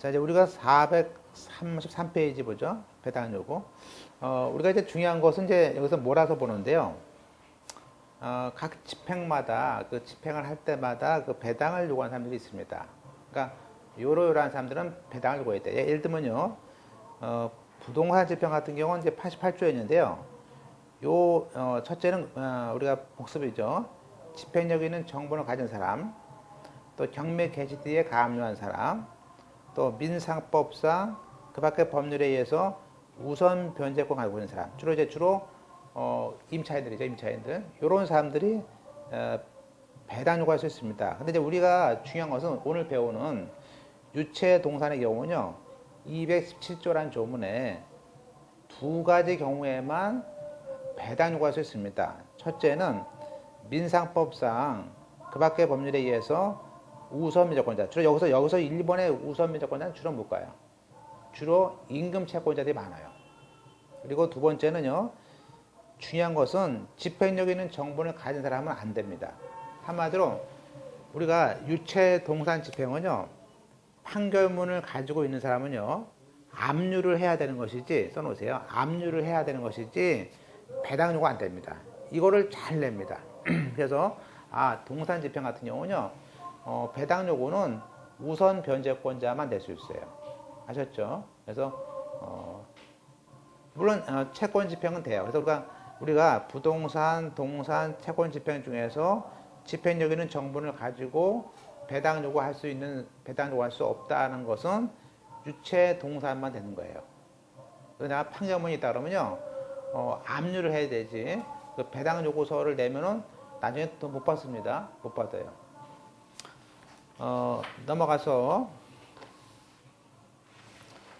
자, 이제 우리가 433페이지 보죠. 배당 요구. 우리가 이제 중요한 것은 이제 여기서 몰아서 보는데요. 각 집행마다 그 집행을 할 때마다 그 배당을 요구하는 사람들이 있습니다. 그러니까 요러요러한 사람들은 배당을 요구해야 돼. 예를 들면요. 부동산 집행 같은 경우는 이제 88조였는데요. 첫째는 우리가 복습이죠. 집행력 있는 정보를 가진 사람, 또 경매 개시 뒤에 가압류한 사람, 또 민상법상 그 밖의 법률에 의해서 우선 변제권 가지고 있는 사람, 주로 임차인들이죠, 임차인들. 이런 사람들이 배당 요구할 수 있습니다. 근데 이제 우리가 중요한 것은 오늘 배우는 유체 동산의 경우는요, 217조라는 조문에 두 가지 경우에만 배당 요구할 수 있습니다. 첫째는 민상법상 그 밖의 법률에 의해서 우선 미적권자. 주로 여기서 1번의 우선 미적권자는 주로 뭘까요? 주로 임금 채권자들이 많아요. 그리고 두 번째는요, 중요한 것은 집행력 있는 정보를 가진 사람은 안 됩니다. 한마디로 우리가 유체 동산 집행은요, 판결문을 가지고 있는 사람은요, 압류를 해야 되는 것이지, 써놓으세요. 압류를 해야 되는 것이지 배당 요구 안 됩니다. 이거를 잘 냅니다. 그래서 동산 집행 같은 경우는요, 배당 요구는 우선 변제권자만 낼 수 있어요. 아셨죠? 그래서 물론 채권 집행은 돼요. 그래서 우리가 부동산, 동산, 채권 집행 중에서 집행력 있는 정보를 가지고 배당 요구할 수 없다는 것은 유체 동산만 되는 거예요. 그래서 내가 판결문이 있다 그러면요, 압류를 해야 되지. 그 배당 요구서를 내면은 나중에 또 못 받습니다. 못 받아요. 넘어가서.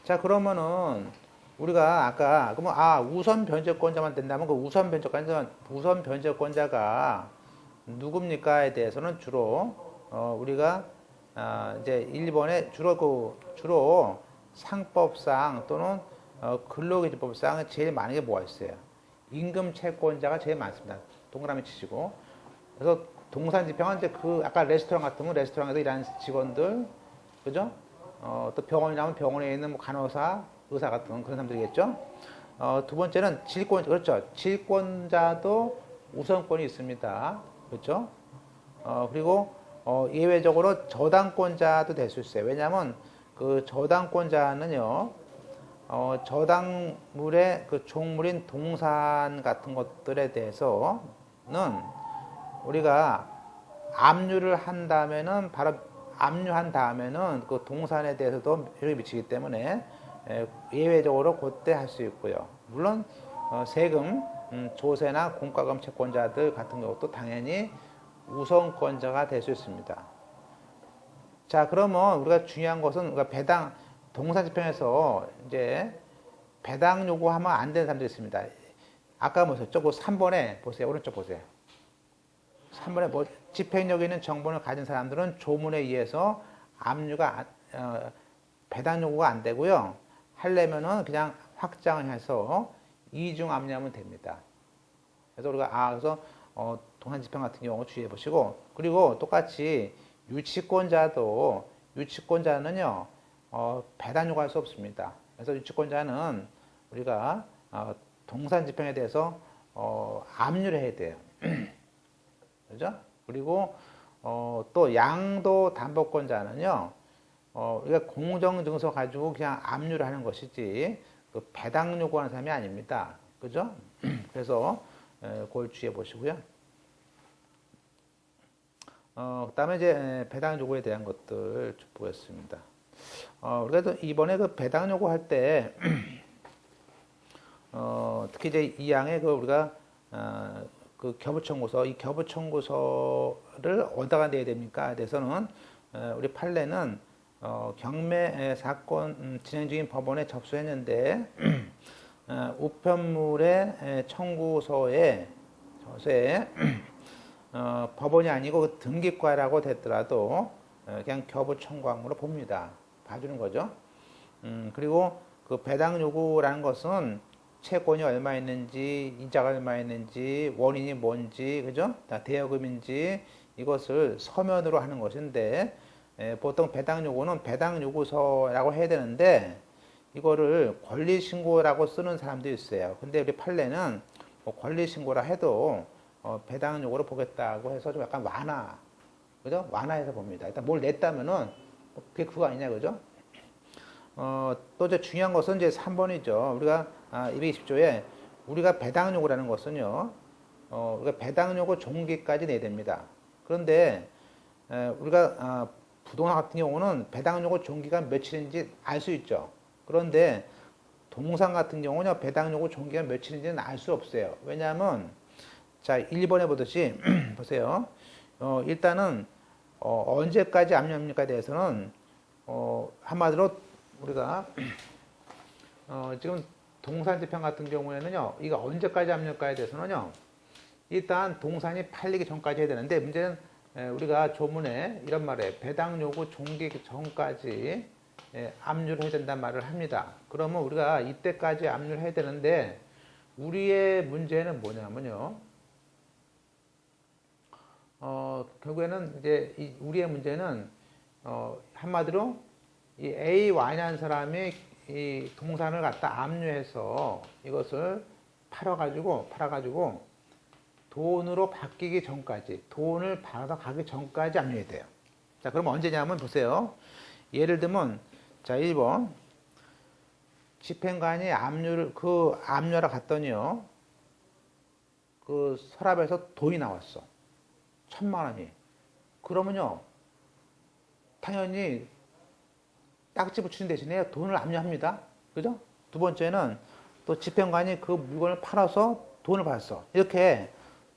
자, 그러면은 우리가 아까 우선 변제권자만 된다면 그 우선 변제권자가 누굽니까에 대해서는 주로 우리가 이제 1번에 주로 상법상 또는 근로기준법상 제일 많은 게 뭐가 있어요? 임금 채권자가 제일 많습니다. 동그라미 치시고. 그래서 동산 집행은 이제 아까 레스토랑 같은 거 레스토랑에서 일하는 직원들, 그죠? 또 병원이라면 병원에 있는 뭐 간호사, 의사 같은 그런 사람들이겠죠? 두 번째는 그렇죠. 질권자도 우선권이 있습니다. 그렇죠? 그리고 예외적으로 저당권자도 될 수 있어요. 왜냐하면 그 저당권자는요, 저당물의 그 종물인 동산 같은 것들에 대해서는 우리가 압류를 한다면은 바로 압류한 다음에는 그 동산에 대해서도 영향을 미치기 때문에 예외적으로 그때 할 수 있고요. 물론 세금, 조세나 공과금 채권자들 같은 경우도 당연히 우선권자가 될 수 있습니다. 자, 그러면 우리가 중요한 것은 우리가 동산 집행에서 이제 배당 요구하면 안 되는 사람들이 있습니다. 아까 보셨죠? 그 3번에 보세요. 오른쪽 보세요. 3번에 집행력 있는 정보를 가진 사람들은 조문에 의해서 배당 요구가 안 되고요. 하려면은 그냥 확장을 해서 이중 압류하면 됩니다. 그래서 우리가 동산 집행 같은 경우 주의해 보시고, 그리고 똑같이 유치권자는요, 배당 요구할 수 없습니다. 그래서 유치권자는 우리가 동산 집행에 대해서 압류를 해야 돼요. 그죠? 그리고 또 양도 담보권자는요, 우리가 공정증서 가지고 그냥 압류를 하는 것이지 그 배당 요구하는 사람이 아닙니다. 그죠? 그래서 그걸 주의해 보시고요. 그다음에 이제 배당 요구에 대한 것들 좀 보겠습니다. 우리가 이번에 그 배당 요구할 때 특히 이제 이 양의 우리가 그 겨부청구서, 이 겨부청구서를 어디다가 내야 됩니까? 대해서는 우리 판례는 경매 사건 진행 중인 법원에 접수했는데 우편물의 청구서에 법원이 아니고 그 등기과라고 됐더라도 그냥 겨부청구항으로 봅니다. 봐주는 거죠. 그리고 그 배당 요구라는 것은 채권이 얼마 있는지, 이자가 얼마 있는지, 원인이 뭔지, 그죠? 다 대여금인지 이것을 서면으로 하는 것인데 보통 배당 요구는 배당 요구서라고 해야 되는데 이거를 권리 신고라고 쓰는 사람도 있어요. 근데 우리 판례는 뭐 권리 신고라 해도 배당 요구로 보겠다고 해서 좀 약간 그죠? 완화해서 봅니다. 일단 뭘 냈다면은 그게 그거 아니냐, 그죠? 또 이제 중요한 것은 이제 3번이죠. 우리가 220조에 우리가 배당 요구라는 것은요, 우리가 배당 요구 종기까지 내야 됩니다. 그런데 우리가 부동산 같은 경우는 배당 요구 종기가 며칠인지 알 수 있죠. 그런데 동산 같은 경우는 배당 요구 종기가 며칠인지는 알 수 없어요. 왜냐하면 자 1번에 보듯이 보세요. 일단은 언제까지 압류합니까에 대해서는 한마디로 우리가 지금 동산 지평 같은 경우에는요, 이거 언제까지 압류할까에 대해서는요, 일단 동산이 팔리기 전까지 해야 되는데 문제는 우리가 조문에 이런 말에 배당 요구 종기 전까지 압류를 해야 된다는 말을 합니다. 그러면 우리가 이때까지 압류를 해야 되는데 우리의 문제는 뭐냐면요, 결국에는 이제 우리의 문제는 한마디로 이 A Y라는 사람이 이 동산을 갖다 압류해서 이것을 팔아가지고 돈으로 바뀌기 전까지, 돈을 받아 가기 전까지 압류해야 돼요. 자, 그럼 언제냐면 보세요. 예를 들면, 자, 1번. 집행관이 압류하러 갔더니요, 그 서랍에서 돈이 나왔어. 1,000만 원이. 그러면요, 당연히 딱지 붙이는 대신에 돈을 압류합니다. 그죠? 두 번째는 또 집행관이 그 물건을 팔아서 돈을 받았어. 이렇게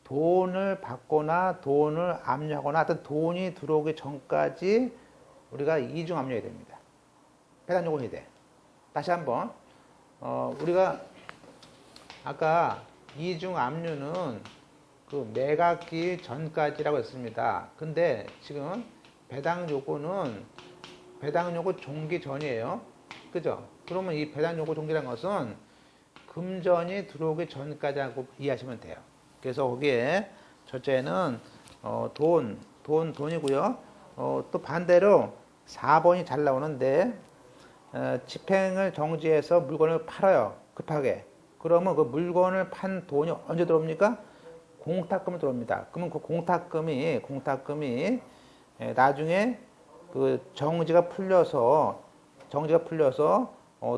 돈을 받거나 돈을 압류하거나 하여튼 돈이 들어오기 전까지 우리가 이중 압류해야 됩니다. 배당 요구해야 돼. 다시 한번 우리가 아까 이중 압류는 그 매각기 전까지라고 했습니다. 근데 지금 배당 요구는 배당 요구 종기 전이에요. 그죠? 그러면 이 배당 요구 종기라는 것은 금전이 들어오기 전까지 하고 이해하시면 돼요. 그래서 거기에 첫째는 돈이고요. 또 반대로 4번이 잘 나오는데 집행을 정지해서 물건을 팔아요. 급하게. 그러면 그 물건을 판 돈이 언제 들어옵니까? 공탁금이 들어옵니다. 그러면 그 공탁금이 나중에 그 정지가 풀려서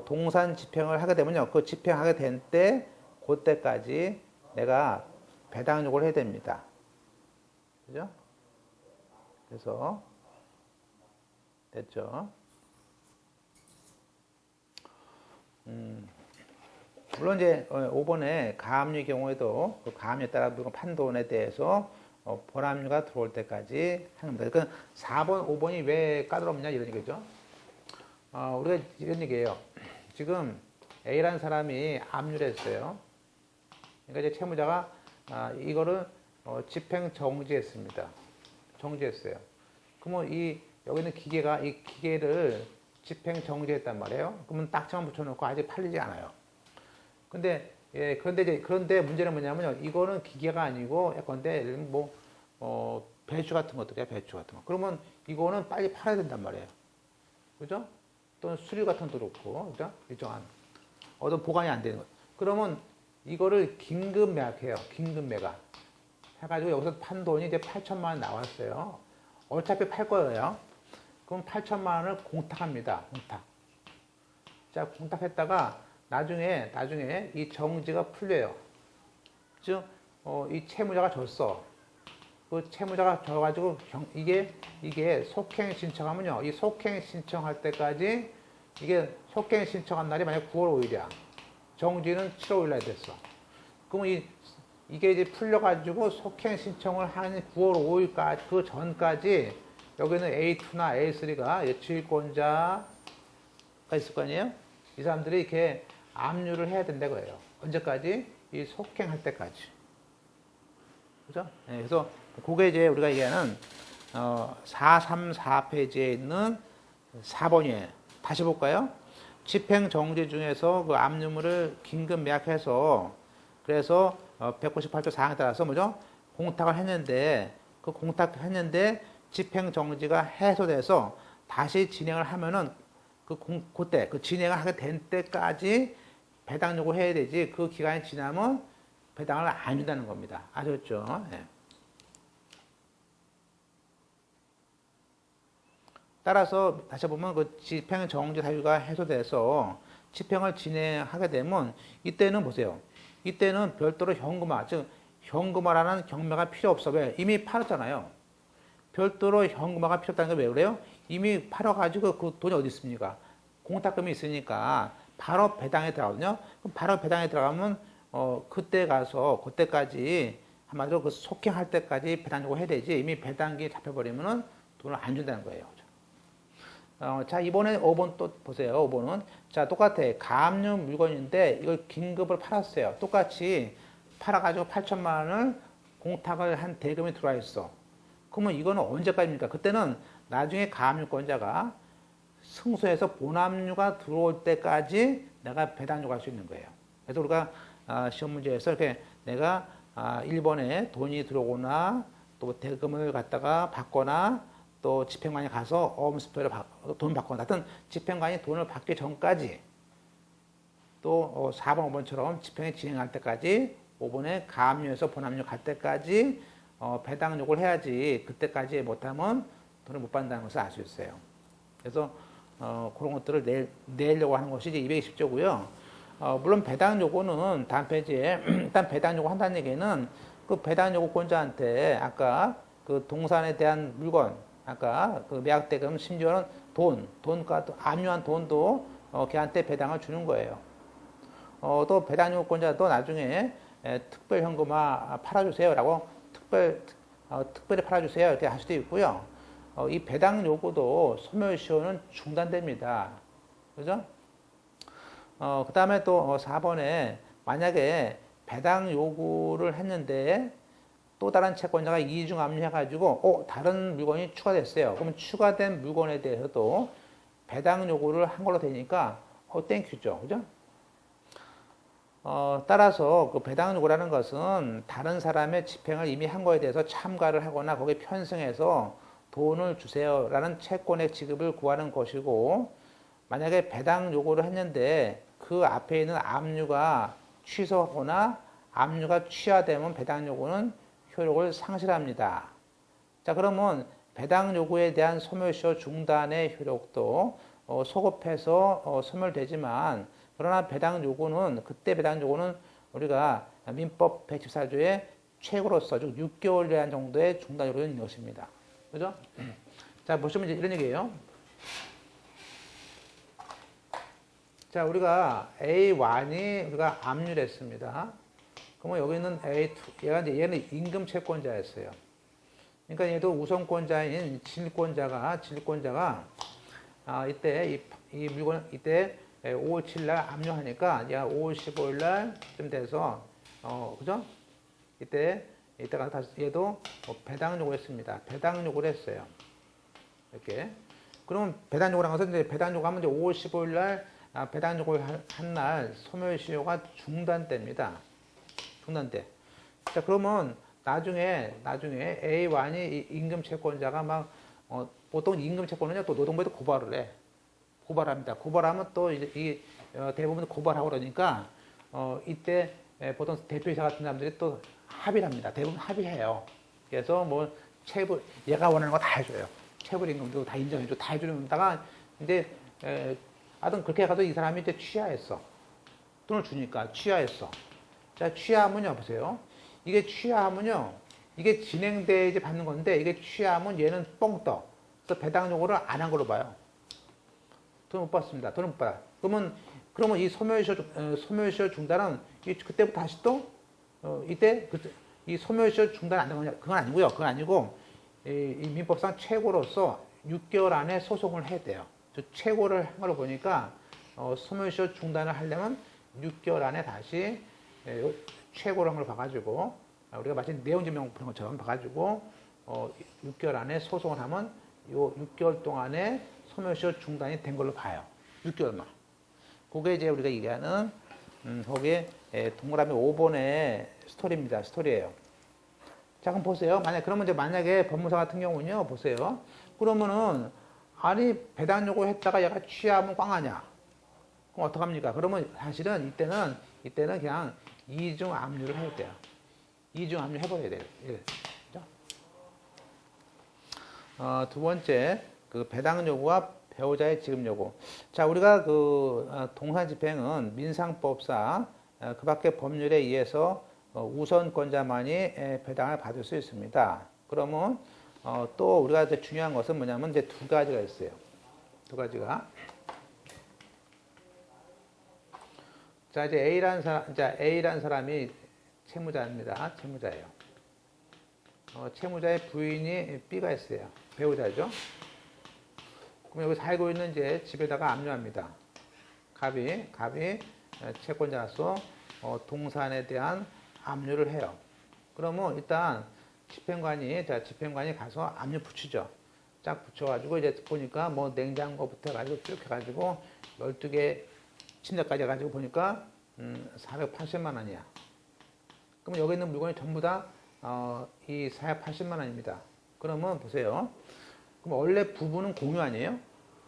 동산 집행을 하게 되면요. 그 집행하게 된 때, 그때까지 내가 배당 요구를 해야 됩니다. 그죠? 그래서 됐죠? 물론 이제 5번에 가압류의 경우에도 그 가압류에 따라 물건 판돈에 대해서 본압류가 들어올 때까지 하는 겁니다. 그러니까 4번, 5번이 왜 까다롭냐 이런 얘기죠. 우리가 이런 얘기예요. 지금 A라는 사람이 압류를 했어요. 그러니까 이제 채무자가 이거를 집행 정지했습니다. 정지했어요. 그러면 여기 있는 기계가 이 기계를 집행 정지했단 말이에요. 그러면 딱지만 붙여놓고 아직 팔리지 않아요. 그런데 문제는 뭐냐면요. 이거는 기계가 아니고 예컨대 배추 같은 것들이야, 배추 같은 거. 그러면 이거는 빨리 팔아야 된단 말이에요. 그죠? 또는 수류 같은 것도 그렇고, 그죠? 일정한 어떤 보관이 안 되는 것. 그러면 이거를 긴급 매각해요. 긴급 매각. 해가지고 여기서 판 돈이 이제 8천만 원 나왔어요. 어차피 팔 거예요. 그럼 8천만 원을 공탁합니다. 공탁. 자, 공탁했다가 나중에 이 정지가 풀려요. 즉, 이 채무자가 졌어. 그 채무자가 져가지고 이게 속행 신청하면요. 이 속행 신청할 때까지 이게 속행 신청한 날이 만약 9월 5일이야. 정지는 7월 5일 날 됐어. 그러면 이게 이제 풀려가지고 속행 신청을 한 9월 5일까지 그 전까지 여기는 A2나 A3가 지휘권자가 있을 거 아니에요? 이 사람들이 이렇게 압류를 해야 된다고 해요. 언제까지? 이 속행할 때까지. 그죠? 네, 그래서 그게 이제 우리가 얘기하는 434페이지에 있는 4번이에요. 다시 볼까요? 집행 정지 중에서 그 압류물을 긴급 매각해서 그래서 198조 4항에 따라서 뭐죠? 공탁을 했는데 그 공탁했는데 집행정지가 해소돼서 다시 진행을 하면은 그때 그 진행을 하게 된 때까지 배당 요구를 해야 되지 그 기간이 지나면 배당을 안 준다는 겁니다. 아셨죠? 네. 따라서 다시 보면 그 집행정지 사유가 해소돼서 집행을 진행하게 되면 이때는 보세요. 이때는 별도로 현금화, 즉 현금화라는 경매가 필요 없어. 왜? 이미 팔았잖아요. 별도로 현금화가 필요 없다는 게 왜 그래요? 이미 팔아가지고 그 돈이 어디 있습니까? 공탁금이 있으니까 바로 배당에 들어가거든요. 그럼 바로 배당에 들어가면 그때 가서 그때까지 한마디로 그 속행할 때까지 배당 요구해야 되지 이미 배당기에 잡혀버리면은 돈을 안 준다는 거예요. 자, 이번에 5번 또 보세요. 5번은. 자, 똑같아. 가압류 물건인데 이걸 긴급으로 팔았어요. 똑같이 팔아가지고 8천만 원을 공탁을 한 대금이 들어와 있어. 그러면 이거는 언제까지입니까? 그때는 나중에 가압류권자가 승소해서 본압류가 들어올 때까지 내가 배당 요구할 수 있는 거예요. 그래서 우리가 시험 문제에서 이렇게 내가 1번에 돈이 들어오거나 또 대금을 갖다가 받거나 또 집행관이 가서 어음수표를 돈 받거나 하여튼 집행관이 돈을 받기 전까지 또 4번, 5번처럼 집행이 진행할 때까지 5번에 가압류에서 본압류 갈 때까지 배당 요구를 해야지 그때까지 못하면 돈을 못 받는다는 것을 알 수 있어요. 그래서 그런 것들을 내려고 하는 것이 이제 220조고요. 물론 배당 요구는 다음 페이지에 일단 배당 요구 한다는 얘기는 그 배당 요구권자한테 아까 그 동산에 대한 물건 아까 그 매각대금 심지어는 돈과 또 압류한 돈도 걔한테 배당을 주는 거예요. 또 배당 요구권자도 나중에 특별 현금화 팔아주세요라고 특별히 팔아주세요 이렇게 할 수도 있고요. 이 배당 요구도 소멸시효는 중단됩니다. 그죠? 그 다음에 또 4번에 만약에 배당 요구를 했는데 또 다른 채권자가 이중 압류해가지고 다른 물건이 추가됐어요. 그러면 추가된 물건에 대해서도 배당 요구를 한 걸로 되니까 땡큐죠. 그죠? 따라서 그 배당 요구라는 것은 다른 사람의 집행을 이미 한 거에 대해서 참가를 하거나 거기에 편승해서 돈을 주세요라는 채권의 지급을 구하는 것이고 만약에 배당 요구를 했는데 그 앞에 있는 압류가 취소하거나 압류가 취하되면 배당 요구는 효력을 상실합니다. 자, 그러면 배당 요구에 대한 소멸시효 중단의 효력도 소급해서 소멸되지만 그러나 배당 요구는 그때 배당 요구는 우리가 민법 114조의 최고로서 즉 6개월 대한 정도의 중단 요구를 있는 것입니다. 그죠? 자, 보시면 이제 이런 얘기예요. 자, 우리가 A1이 우리가 압류를 했습니다. 그러면 여기 있는 A2, 얘는 임금 채권자였어요. 그러니까 얘도 우선권자인 질권자가 이때 이 물건 이때 5월 7일 날 압류하니까 얘가 5월 15일 날쯤 돼서 그죠? 이때가 다시 얘도 배당 요구했습니다. 배당 요구를 했어요. 이렇게. 그러면 배당 요구라는 것은 이제 배당 요구하면 이제 5월 15일 날 배당 요구를 한 날 소멸시효가 중단됩니다. 중단돼. 자, 그러면 나중에 A1이 임금 채권자가 막 보통 임금 채권은요 또 노동부에도 고발을 해. 고발합니다. 고발하면 또 이제 대부분 고발하고 그러니까 이때 보통 대표이사 같은 사람들이 또 합의를 합니다. 대부분 합의해요. 그래서 뭐 체불 얘가 원하는 거 다 해줘요. 체불 임금도 다 인정해줘, 다 해주는다가 이제 하여튼 그렇게 해가지고 이 사람이 이제 취하했어. 돈을 주니까 취하했어. 자, 취하하면요 보세요. 이게 취하하면요 이게 진행돼야지 받는 건데 이게 취하하면 얘는 뻥 떠. 그래서 배당 요구를 안 한 걸로 봐요. 돈 못 받습니다. 돈을 못 받아. 그러면 이 소멸시효 중단은 그때부터 다시 또 이 소멸시효 중단 안 되는 거냐? 그건 아니고요. 그건 아니고 이 민법상 최고로서 6개월 안에 소송을 해야 돼요. 최고를 한 걸로 보니까 소멸시효 중단을 하려면 6개월 안에 다시 최고를 한 걸 봐가지고 우리가 마치 내용증명 그런 것처럼 봐가지고 6개월 안에 소송을 하면 요 6개월 동안에 소멸시효 중단이 된 걸로 봐요. 6개월만. 그게 이제 우리가 얘기하는 거기에 동그라미 5번의 스토리입니다. 스토리예요. 자, 그럼 보세요. 만약에 법무사 같은 경우는요, 보세요. 그러면은, 아니, 배당 요구했다가 얘가 취하면 꽝하냐? 그럼 어떡합니까? 그러면 사실은 이때는 그냥 이중 압류를 해야 돼요. 이중 압류 해버려야 돼요. 예. 그죠? 두 번째, 그 배당 요구와 배우자의 지급 요구. 자, 우리가 동산 집행은 민상법상 그 밖의 법률에 의해서 우선권자만이 배당을 받을 수 있습니다. 그러면 또 우리가 이제 중요한 것은 뭐냐면 이제 두 가지가 있어요. 두 가지가. 자, 이제 A라는 사람이 채무자입니다. 채무자예요. 채무자의 부인이 B가 있어요. 배우자죠. 그럼 여기 살고 있는 이제 집에다가 압류합니다. 갑이 채권자로서 동산에 대한 압류를 해요. 그러면 일단 집행관이 가서 압류 붙이죠. 쫙 붙여가지고 이제 보니까 뭐 냉장고부터 해가지고 쭉 해가지고 12개 침대까지 해가지고 보니까 480만 원이야. 그럼 여기 있는 물건이 전부 다 이 480만 원입니다. 그러면 보세요. 그럼 원래 부부는 공유 아니에요?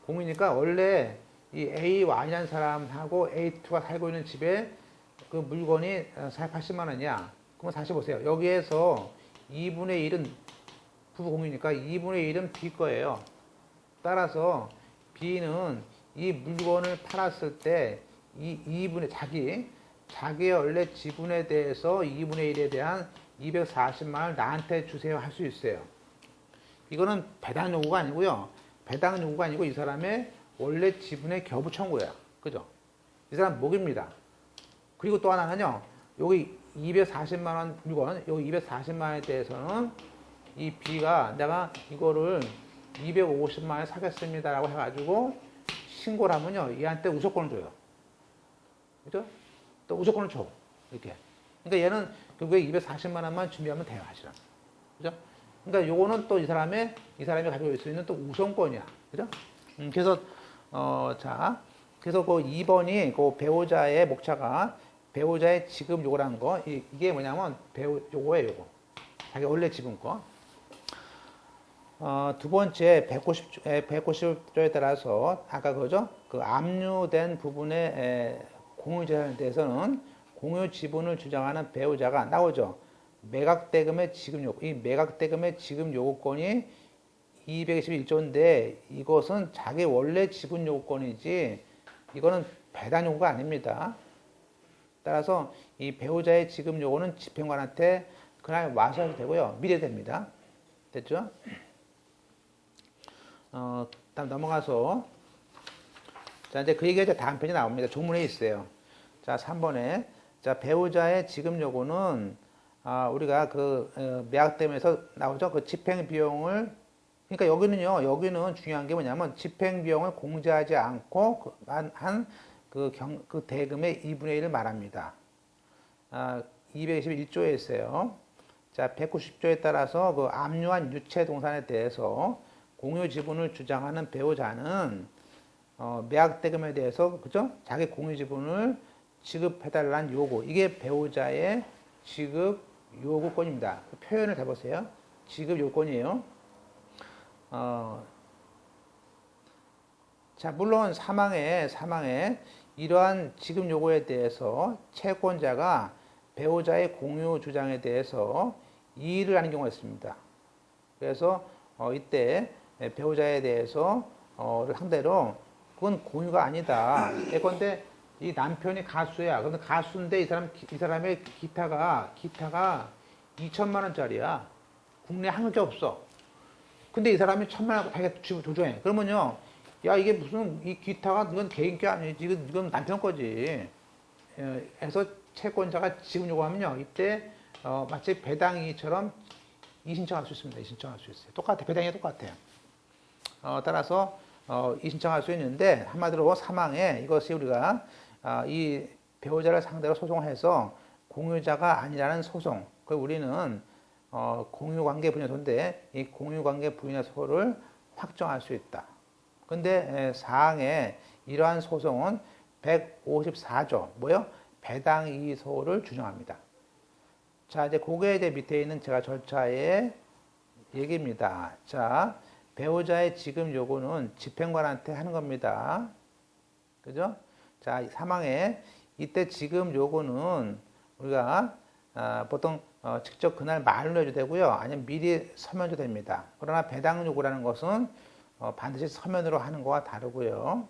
공유니까 원래 이 A1이라는 사람하고 A2가 살고 있는 집에 그 물건이 480만 원이야. 그럼 다시 보세요. 여기에서 2분의 1은 부부 공유니까 2분의 1은 B 거예요. 따라서 B는 이 물건을 팔았을 때 이 2분의 자기의 원래 지분에 대해서 2분의 1에 대한 240만 원을 나한테 주세요 할 수 있어요. 이거는 배당 요구가 아니고요. 배당 요구가 아니고 이 사람의 원래 지분의 겨부 청구야. 그죠? 이 사람 목입니다. 그리고 또 하나는요. 여기 240만 원 물건, 여기 240만 원에 대해서는 이 B가 내가 이거를 250만 원에 사겠습니다라고 해가지고 신고를 하면요. 얘한테 우소권을 줘요. 그죠? 또 우소권을 줘. 이렇게. 그러니까 얘는 결국에 240만 원만 준비하면 돼요, 사실은. 그죠? 그러니까 요거는 또 이 사람이 가지고 있을 수 있는 또 우선권이야. 그죠? 그래서 그래서 그 2번이 그 배우자의 목차가 배우자의 지급 요구라는 거, 이게 뭐냐면 요거예요, 요거. 자기 원래 지분 거. 두 번째 190조에 따라서 아까 그거죠? 그 압류된 부분의 공유재산에 대해서는 공유 지분을 주장하는 배우자가 나오죠. 매각대금의 지급 요구. 이 매각대금의 지급 요구권이 221조인데 이것은 자기 원래 지분 요구권이지 이거는 배당 요구가 아닙니다. 따라서 이 배우자의 지급 요구는 집행관한테 그날 와서 해도 되고요. 미리 됩니다. 됐죠? 다음 넘어가서 자, 이제 그 얘기가 이제 다음 편이 나옵니다. 조문에 있어요. 자, 3번에 자, 배우자의 지급 요구는 우리가 매각됨에서 나오죠. 그 집행 비용을 그러니까 여기는 중요한 게 뭐냐면 집행 비용을 공제하지 않고 그 대금의 2분의 1을 말합니다. 221조에 있어요. 자, 190조에 따라서 그 압류한 유체 동산에 대해서 공유 지분을 주장하는 배우자는 매각 대금에 대해서 그죠? 자기 공유 지분을 지급해달라는 요구. 이게 배우자의 지급 요구권입니다. 그 표현을 해보세요. 지급 요건이에요. 자, 물론 사망에 이러한 지급 요구에 대해서 채권자가 배우자의 공유 주장에 대해서 이의를 하는 경우가 있습니다. 그래서 이때 배우자에 대해서 상대로 그건 공유가 아니다. 예컨대 이 남편이 가수야. 근데 가수인데 이 사람의 기타가 2천만 원짜리야. 국내 한 개 없어. 근데 이 사람이 1,000만 원 자기가 조종해. 그러면요, 야 이게 무슨 이 기타가 이건 개인 게 아니지. 이건 남편 거지. 해서 채권자가 지급 요구하면요, 이때 마치 배당이처럼 이의신청할 수 있습니다. 이의신청할 수 있어요. 똑같아. 배당이 똑같아요. 따라서 이의신청할 수 있는데 한마디로 사망에 이것이 우리가 이 배우자를 상대로 소송해서 공유자가 아니라는 소송. 그 우리는 공유관계 분여소인데 이 공유관계 분여소를 확정할 수 있다. 근데 사항에 이러한 소송은 154조 뭐요? 배당이의소를 준용합니다. 자, 이제 그게 이제 밑에 있는 제가 절차의 얘기입니다. 자, 배우자의 지금 요구는 집행관한테 하는 겁니다. 그죠? 자, 사망에 이때 지금 요구는 우리가 보통 직접 그날 말로 해도 되고요. 아니면 미리 서면도 됩니다. 그러나 배당 요구라는 것은 반드시 서면으로 하는 거와 다르고요.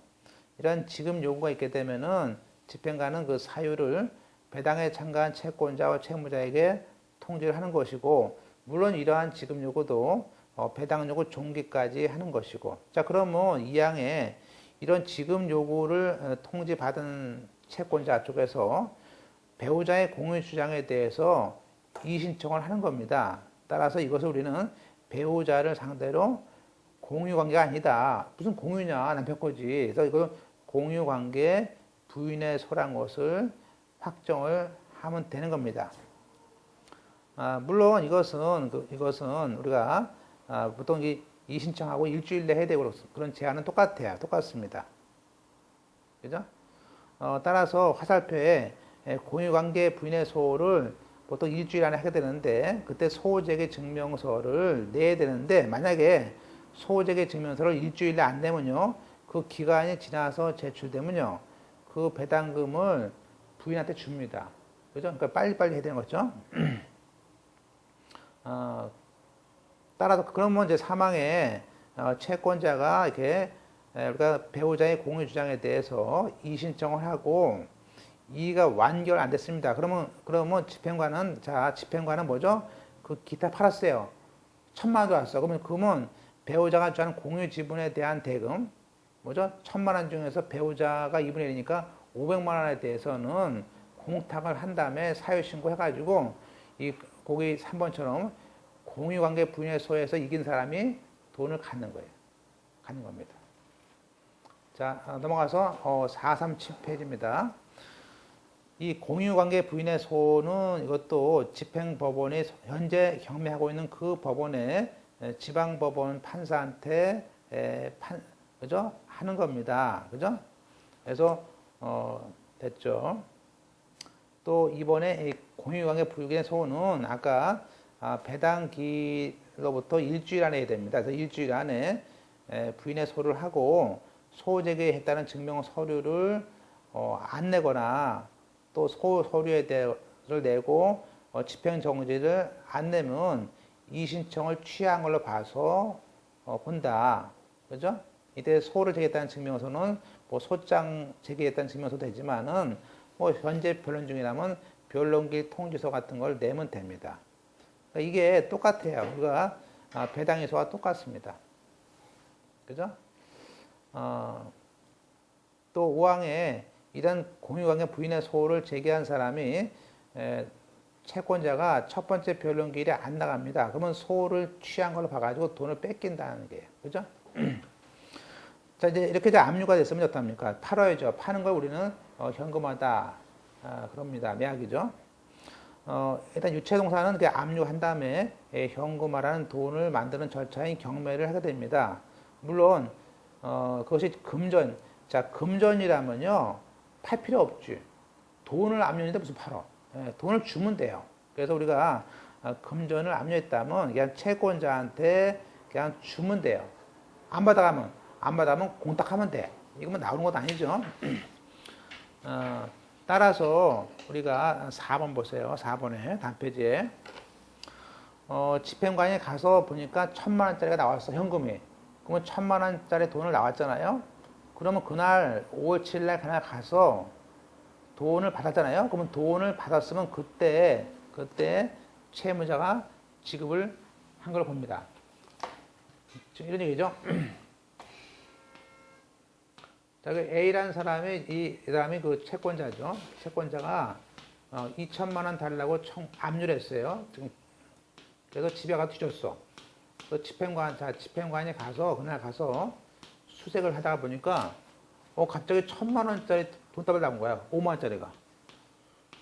이런 지금 요구가 있게 되면은 집행관은 그 사유를 배당에 참가한 채권자와 채무자에게 통지를 하는 것이고, 물론 이러한 지급 요구도 배당 요구 종기까지 하는 것이고. 자, 그러면 이 항에 이런 지급 요구를 통지받은 채권자 쪽에서 배우자의 공유 주장에 대해서 이의신청을 하는 겁니다. 따라서 이것을 우리는 배우자를 상대로 공유 관계가 아니다. 무슨 공유냐, 남편 거지. 그래서 이걸 공유 관계 부인의 소란 것을 확정을 하면 되는 겁니다. 물론 이것은 우리가 보통 이 신청하고 일주일 내에 해야 되고 그런 제한은 똑같아요. 똑같습니다. 그죠? 따라서 화살표에 공유관계 부인의 소를 보통 일주일 안에 하게 되는데, 그때 소호재개 증명서를 내야 되는데, 만약에 소호재개 증명서를 일주일 내에 안 내면요, 그 기간이 지나서 제출되면요, 그 배당금을 부인한테 줍니다. 그죠? 그러니까 빨리빨리 해야 되는 거죠. 따라서 그러면 이제 사망에 채권자가 이렇게 우리가 배우자의 공유 주장에 대해서 이의 신청을 하고 이의가 완결 안 됐습니다. 그러면 집행관은 뭐죠? 그 기타 팔았어요. 1,000만 원 들어왔어. 그러면 배우자가 주장하는 공유 지분에 대한 대금 뭐죠? 1,000만 원 중에서 배우자가 2분의 1이니까 500만 원에 대해서는 공탁을 한 다음에 사유 신고해가지고 거기 3번처럼 공유관계 분야소에서 이긴 사람이 돈을 갖는 거예요. 갖는 겁니다. 자, 넘어가서 437페이지입니다. 이 공유관계 부인의 소는 이것도 집행법원이 현재 경매하고 있는 그 법원의 지방법원 판사한테 그죠? 하는 겁니다. 그죠? 그래서 됐죠. 또 이번에 공유관계 부인의 소는 아까 배당기로부터 일주일 안에 해야 됩니다. 그래서 일주일 안에 부인의 소를 하고 소재개했다는 증명 서류를 안 내거나 또 서류에 대해를 내고 집행정지를 안 내면 이 신청을 취한 걸로 봐서 본다. 그죠? 이때 소를 제기했다는 증명서는 뭐 소장 제기했다는 증명서도 되지만은 뭐 현재 변론 중이라면 변론기 통지서 같은 걸 내면 됩니다. 그러니까 이게 똑같아요. 우리가 배당의소와 똑같습니다. 그죠? 또 5항에 이런 공유관계 부인의 소를 제기한 사람이 채권자가 첫 번째 변론기일에 안 나갑니다. 그러면 소를 취한 걸로 봐가지고 돈을 뺏긴다는 게요. 그죠? 자, 이제 압류가 됐으면 어떡합니까? 팔아야죠. 파는 걸 우리는 현금화다. 그럽니다. 매각이죠. 일단 유체동사는 그 압류한 다음에 현금화라는 돈을 만드는 절차인 경매를 하게 됩니다. 물론 그것이 금전. 자, 금전이라면요 팔 필요 없지. 돈을 압류했는데 무슨 팔어? 돈을 주면 돼요. 그래서 우리가 금전을 압류했다면 그냥 채권자한테 그냥 주면 돼요. 안 받아가면 공탁하면 돼. 이거면 나오는 것도 아니죠. 따라서 우리가 4번 보세요. 4번에 다음 페이지에 집행관이 가서 보니까 1,000만 원짜리가 나왔어. 현금이. 그러면 1,000만 원짜리 돈을 나왔잖아요. 그러면 그날 5월 7일 날 그날 가서 돈을 받았잖아요. 그러면 돈을 받았으면 그때 채무자가 지급을 한 걸 봅니다. 지금 이런 얘기죠. 자, 그 A라는 사람이 이 사람이 그 채권자죠. 채권자가 2,000만 원 달라고 압류를 했어요. 그래서 집에 가서 뒤졌어. 그 집행관이 그날 가서 수색을 하다가 보니까 갑자기 1,000만 원짜리 돈답을 나온 거야. 5만 원짜리가.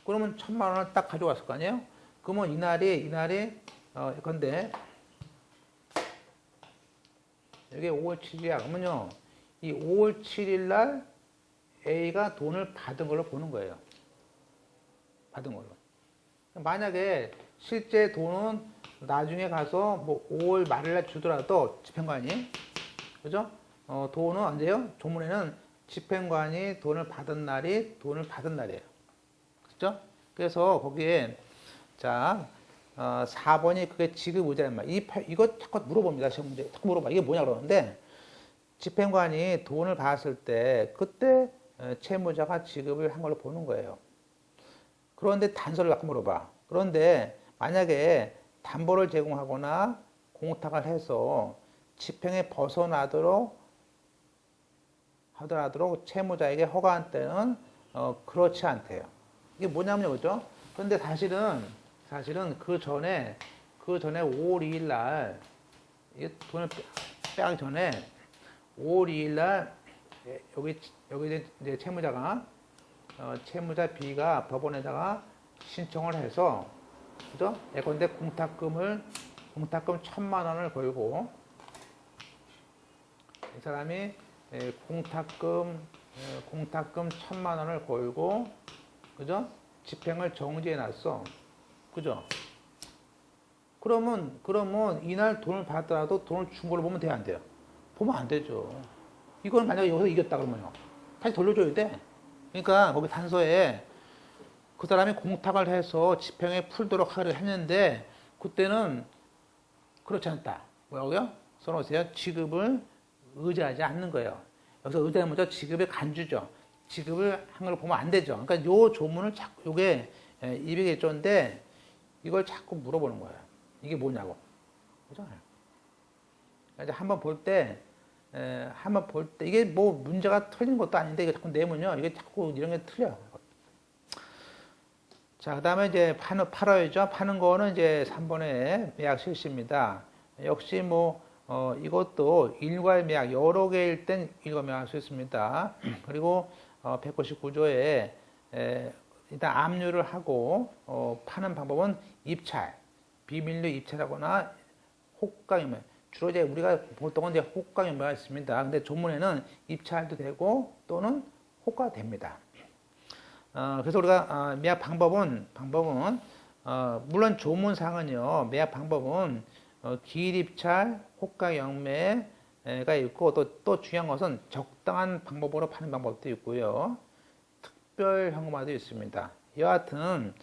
그러면 1,000만 원을 딱 가져왔을 거 아니에요? 그러면 이날이 근데 이게 5월 7일이야. 그러면요. 이 5월 7일 날 A가 돈을 받은 걸로 보는 거예요. 받은 걸로. 만약에 실제 돈은 나중에 가서 뭐 5월 말일날 주더라도 집행관이, 그죠? 돈은 언제요? 조문에는 집행관이 돈을 받은 날이에요. 그죠? 그래서 거기에, 자, 4번이 그게 지급 의자란 말이야. 이거 자꾸 물어봅니다. 시험 문제. 자꾸 물어봐. 이게 뭐냐 그러는데, 집행관이 돈을 받았을 때, 그때 채무자가 지급을 한 걸로 보는 거예요. 그런데 단서를 갖고 물어봐. 그런데 만약에 담보를 제공하거나 공탁을 해서 집행에 벗어나도록 하더라도 채무자에게 허가한 때는 그렇지 않대요. 이게 뭐냐면요, 그죠? 그런데 사실은 그 전에 5월 2일 날 돈을 빼기 전에 5월 2일 날 여기 이제 채무자 B가 법원에다가 신청을 해서, 그죠? 예컨대 공탁금 1,000만 원을 걸고, 이 사람이 공탁금 1,000만 원을 걸고, 그죠? 집행을 정지해 놨어. 그죠? 그러면 이날 돈을 받더라도 돈을 준 걸로 보면 돼요, 안 돼요? 보면 안 되죠. 이건 만약에 여기서 이겼다 그러면요, 다시 돌려줘야 돼. 그러니까 거기 단서에 그 사람이 공탁을 해서 집행에 풀도록 하려 했는데 그때는 그렇지 않다. 뭐라고요? 써놓으세요. 지급을 의지하지 않는 거예요. 여기서 의지하는 뭐죠? 지급의 간주죠. 지급을 한 걸 보면 안 되죠. 그러니까 요 조문을 자꾸, 요게 201조인데 이걸 자꾸 물어보는 거예요. 이게 뭐냐고. 그죠? 그러니까 한번 볼 때, 이게 뭐 문제가 틀린 것도 아닌데, 이게 자꾸 내면요, 이게 자꾸 이런 게 틀려. 자, 그 다음에 이제 팔아야죠. 파는 거는 이제 3번의 매약 실시입니다. 역시 뭐, 이것도 일괄 매약, 여러 개일 땐 일괄 매약할 수 있습니다. 그리고 199조에 일단 압류를 하고 파는 방법은 입찰, 비밀로 입찰하거나 호가유매. 주로 이제 우리가 보통은 이제 호가유매가 있습니다. 근데 조문에는 입찰도 되고 또는 호가가 됩니다. 그래서 우리가 매약 방법은 물론 조문상은요, 매약 방법은 기일입찰, 호가영매가 있고 또 중요한 것은 적당한 방법으로 파는 방법도 있고요. 특별 현금화도 있습니다. 여하튼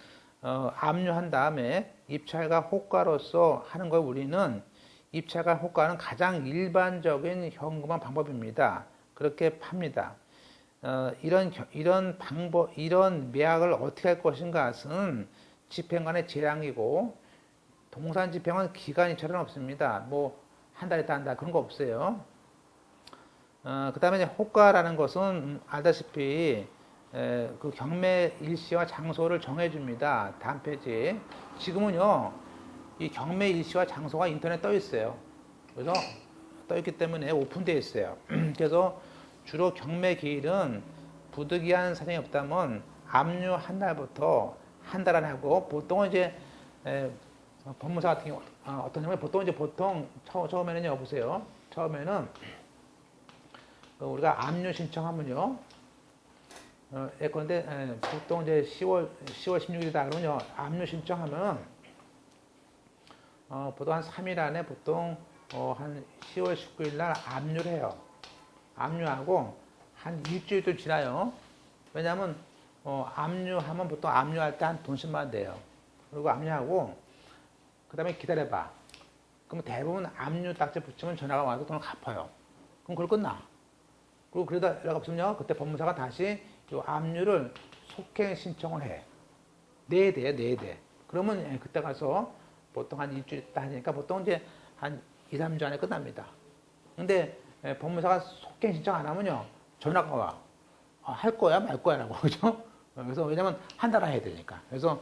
압류한 다음에 입찰과 호가로서 하는 걸 우리는 입찰과 호가는 가장 일반적인 현금화 방법입니다. 그렇게 팝니다. 이런 매약을 어떻게 할 것인가는 집행관의 재량이고, 동산 집행은 기간이처럼 없습니다. 뭐 한 달 있다 한 달 그런 거 없어요. 그 다음에 호가라는 것은 알다시피 그 경매 일시와 장소를 정해줍니다. 다음 페이지. 지금은요, 이 경매 일시와 장소가 인터넷에 떠 있어요. 그래서 떠 있기 때문에 오픈되어 있어요. 그래서 주로 경매 기일은 부득이한 사정이 없다면 압류한 날부터 한 달 안에 하고, 보통은 이제 법무사 같은 경우 어떤 경우에 보통 처음에는요, 보세요. 처음에는 우리가 압류 신청하면요, 예컨대 보통 이제 10월 16일이다 그러면요, 압류 신청하면 보통 한 3일 안에 보통 한 10월 19일 날 압류를 해요. 압류하고 한 일주일도 지나요. 왜냐하면 압류하면 보통 압류할 때 한 돈 10만 원 돼요. 그리고 압류하고 그 다음에 기다려봐. 그럼 대부분 압류 딱지 붙이면 전화가 와서 돈을 갚아요. 그럼 그걸 끝나. 그리고 그러다 연락 없으면요, 그때 법무사가 다시 이 압류를 속행 신청을 해. 내야 돼. 그러면 그때 가서 보통 한 일주일 있다 하니까 보통 이제 한 2, 3주 안에 끝납니다. 근데 법무사가 속행 신청 안 하면요, 전화가 와. 할 거야 말 거야 라고. 그죠? 그래서 왜냐면 한 달 해야 되니까. 그래서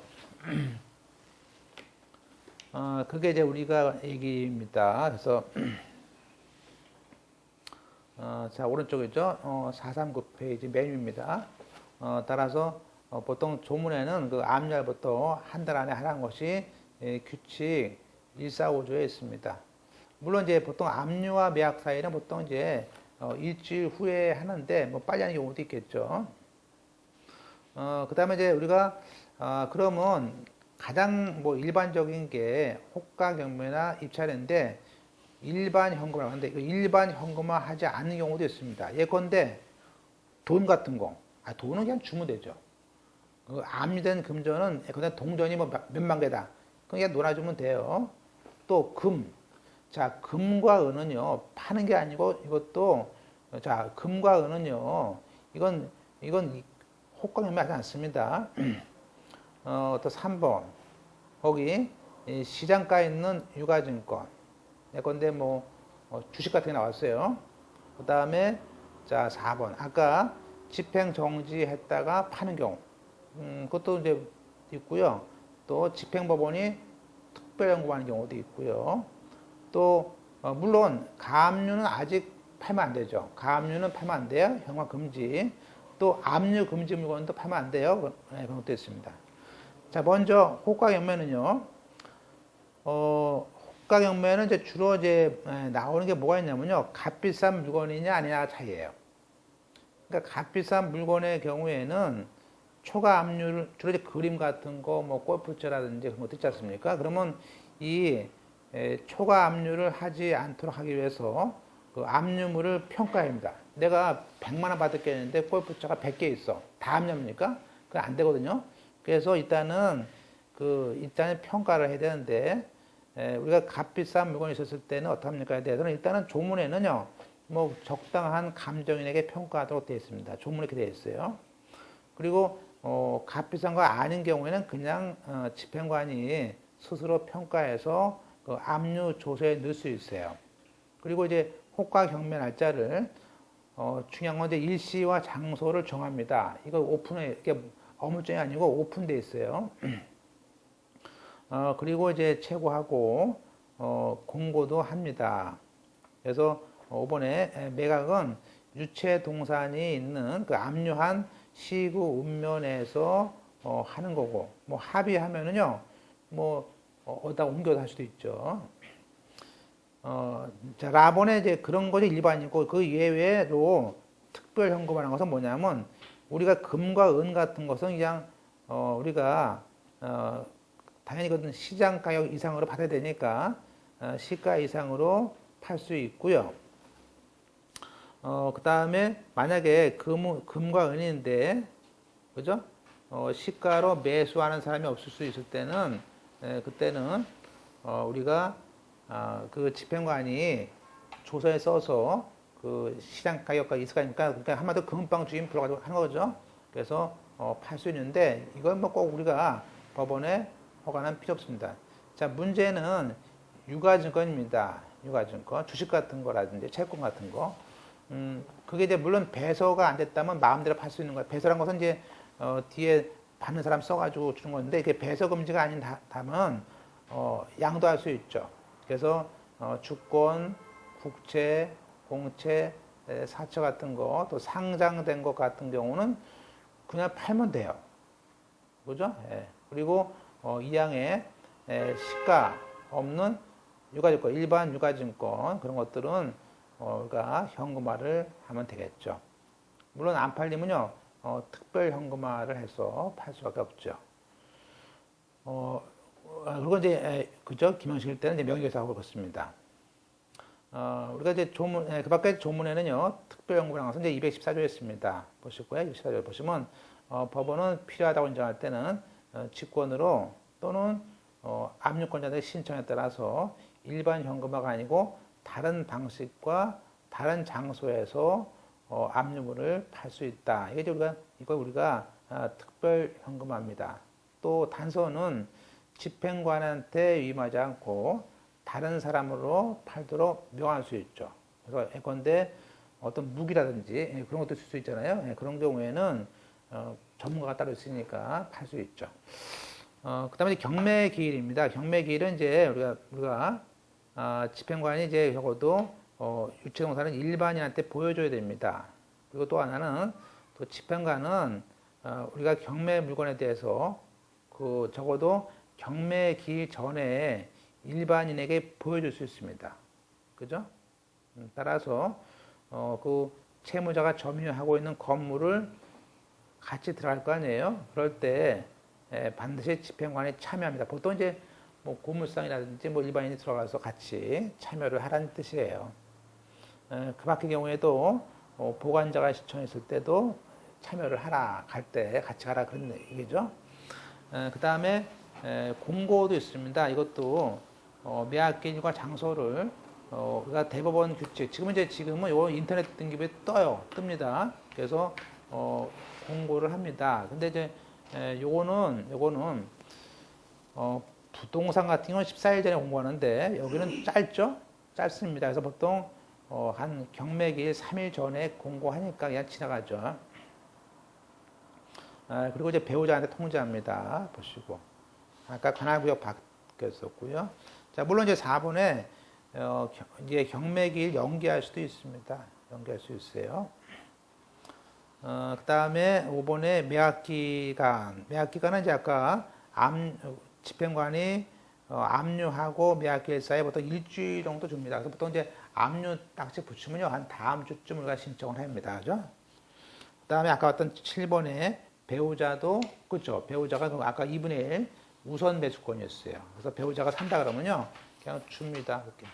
그게 이제 우리가 얘기입니다. 그래서 자, 오른쪽이죠. 439페이지 메뉴입니다. 따라서 보통 조문에는 그 압류부터 한 달 안에 하라는 것이 규칙 145조에 있습니다. 물론 이제 보통 압류와 매약 사이는 보통 이제 일주일 후에 하는데 뭐 빨리 하는 경우도 있겠죠. 그 다음에 이제 우리가 그러면 가장 뭐 일반적인 게 호가 경매나 입찰인데 일반 현금화를 하는데 일반 현금화 하지 않는 경우도 있습니다. 예컨대 돈 같은 거, 돈은 그냥 주면 되죠. 그 압류된 금전은 그냥 동전이 뭐 몇만 개다. 그냥 놀아주면 돼요. 또 금. 자, 금과 은은요, 파는 게 아니고 이것도, 자, 금과 은은요, 이건 호가 경매하지 않습니다. 또 3번. 거기 시장가에 있는 유가증권. 예컨대 뭐 주식 같은 게 나왔어요. 그 다음에 자 4번. 아까 집행 정지했다가 파는 경우. 그것도 이제 있고요. 또 집행법원이 특별연구하는 경우도 있고요. 또 물론 가압류는 아직 팔면 안 되죠. 가압류는 팔면 안 돼요. 현관 금지. 또 압류 금지 물건도 팔면 안 돼요. 네, 그런 것도 있습니다. 자, 먼저 호가 경매는요. 호가 경매는 이제 주로 이제 나오는 게 뭐가 있냐면요. 값비싼 물건이냐 아니냐 차이예요. 그러니까 값비싼 물건의 경우에는 초과 압류를 주로 이제 그림 같은 거, 뭐 골프채라든지 그런 것도 있지 않습니까? 그러면 이 초과 압류를 하지 않도록 하기 위해서 그 압류물을 평가합니다. 내가 100만 원 받았겠는데 골프채가 100개 있어. 다 압류합니까? 그건 안 되거든요. 그래서 일단은 일단은 평가를 해야 되는데 우리가 값비싼 물건이 있었을 때는 어떡합니까? 대해서는 일단은 조문에는요. 뭐 적당한 감정인에게 평가하도록 되어 있습니다. 조문에 이렇게 되어 있어요. 그리고 값비싼 거 아닌 경우에는 그냥 집행관이 스스로 평가해서 그 압류 조서에 넣을 수 있어요. 그리고 이제 호가 경매 날짜를 중요한 건 이제 일시와 장소를 정합니다. 이거 오픈해 이게 어물쩡이 아니고 오픈돼 있어요. 그리고 이제 최고하고 공고도 합니다. 그래서 이번에 매각은 유체 동산이 있는 그 압류한 시구 읍면에서 하는 거고, 뭐 합의하면은요, 뭐 어디다 옮겨서 할 수도 있죠. 자, 라본에 이제 그런 것이 일반이고 그 예외로 특별 현금화라는 것은 뭐냐면 우리가 금과 은 같은 것은 그냥 우리가 당연히 그것은 시장 가격 이상으로 받아야 되니까 시가 이상으로 팔 수 있고요. 그 다음에 만약에 금과 은인데, 그죠? 시가로 매수하는 사람이 없을 수 있을 때는, 그때는 우리가 그 집행관이 조서에 써서 그 시장 가격과 있을까니까, 그러니까 한마디로 금방 주인 불러가지고 하는 거죠. 그래서 팔 수 있는데 이건 뭐 꼭 우리가 법원에 허가는 필요 없습니다. 자, 문제는 유가증권입니다. 유가증권, 주식 같은 거라든지 채권 같은 거. 그게 이제 물론 배서가 안 됐다면 마음대로 팔 수 있는 거예요. 배서란 것은 이제 뒤에 받는 사람 써가지고 주는 건데 이게 배서 금지가 아닌다면 양도할 수 있죠. 그래서 주권, 국채, 공채, 사채 같은 거, 또 상장된 것 같은 경우는 그냥 팔면 돼요. 그죠? 예. 그리고 이양에 시가 없는 유가증권, 일반 유가증권 그런 것들은 우리가 현금화를 하면 되겠죠. 물론 안 팔리면요, 특별 현금화를 해서 팔 수밖에 없죠. 그리고 이제 그죠? 김영식일 때는 이제 명의결사하고 그렇습니다. 우리가 이제 그 밖에 조문에는요, 특별 현금화라는 것은 이제 214조에 있습니다. 보시고요, 214조 보시면 법원은 필요하다고 인정할 때는 직권으로 또는 압류권자들의 신청에 따라서 일반 현금화가 아니고 다른 방식과 다른 장소에서 압류물을 팔 수 있다. 이걸 우리가 특별 현금화입니다. 또 단서는 집행관한테 위임하지 않고 다른 사람으로 팔도록 명할 수 있죠. 그래서 예컨대 어떤 무기라든지 그런 것도 쓸 수 있잖아요. 그런 경우에는 전문가가 따로 있으니까 팔 수 있죠. 그 다음에 경매 기일입니다. 경매 기일은 이제 우리가 집행관이 이제 적어도 유체동산은 일반인한테 보여줘야 됩니다. 그리고 또 하나는 또 집행관은 우리가 경매 물건에 대해서 그 적어도 경매 기일 전에 일반인에게 보여줄 수 있습니다. 그죠? 따라서 그 채무자가 점유하고 있는 건물을 같이 들어갈 거 아니에요? 그럴 때 반드시 집행관에 참여합니다. 보통 이제 뭐 고물상이라든지 뭐 일반인이 들어가서 같이 참여를 하라는 뜻이에요. 그 밖의 경우에도 보관자가 신청했을 때도 참여를 하라, 갈 때 같이 가라 그런 얘기죠. 그 다음에 공고도 있습니다. 이것도 매학기일과 장소를 우리가 대법원 규칙, 지금은 요 인터넷 등기부에 뜹니다. 그래서 공고를 합니다. 근데 이제 요거는 부동산 같은 경우는 14일 전에 공고하는데 여기는 짧습니다. 그래서 보통 한 경매기일 3일 전에 공고하니까 그냥 지나가죠. 그리고 이제 배우자한테 통지합니다. 보시고. 아까 관할구역 바뀌었었고요. 자, 물론 이제 4번에 이제 경매기일 연기할 수도 있습니다. 연기할 수 있어요. 그 다음에 5번에 매각기간. 매각기간은 이제 아까 집행관이 압류하고 매각기일 사이에 보통 일주일 정도 줍니다. 그래서 보통 이제 압류 딱지 붙이면요, 한 다음 주쯤 우리가 신청을 합니다. 그죠? 그 다음에 아까 봤던 7번에 배우자도, 그렇죠. 배우자가 아까 2분의 1 우선 매수권이었어요. 그래서 배우자가 산다 그러면요, 그냥 줍니다. 그렇게.